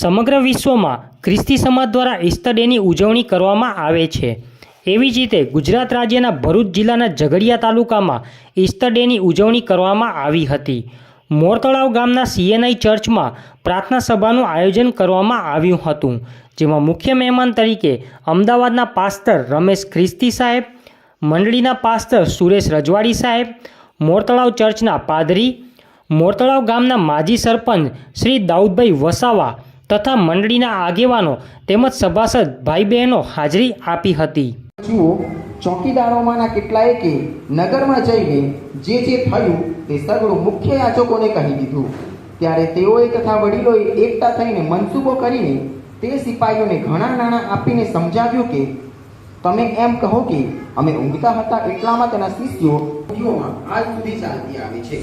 સમગ્ર વિશ્વમાં ખ્રિસ્તી સમાજ દ્વારા ઈસ્ટર ડેની ઉજવણી કરવામાં આવે છે। એવી જ રીતે ગુજરાત રાજ્યના ભરૂચ જિલ્લાના ઝઘડિયા તાલુકામાં ઈસ્ટર ડેની ઉજવણી કરવામાં આવી હતી। મોરતળાવ ગામના CNI ચર્ચમાં પ્રાર્થના સભાનું આયોજન કરવામાં આવ્યું હતું, જેમાં મુખ્ય મહેમાન તરીકે અમદાવાદના પાસ્ટર રમેશ ખ્રિસ્તી સાહેબ, મંડળીના પાસ્ટર સુરેશ રજવાડી સાહેબ, મોરતળાવ ચર્ચના પાદરી, મોરતળાવ ગામના માજી સરપંચ શ્રી દાઉદભાઈ વસાવા તથા મંડળીના આગેવાનો તેમજ સભાસદ ભાઈ બહેનો હાજરી આપી હતી। જુઓ, ચોકીદારોમાંના કેટલાયે નગરમાં જઈને જે થયું તે સગળું મુખ્ય યાચકોને કહી દીધું। ત્યારે તેઓએ તથા વડીલોએ એકઠા થઈને મનસૂબો કરીને તે સિપાહીઓને ઘણા નાણાં આપીને સમજાવ્યું કે તમે એમ કહો કે અમે ઊંઘતા હતા, એટલામાં તેના શિષ્યો આજ સુધી ચાલતી આવી છે।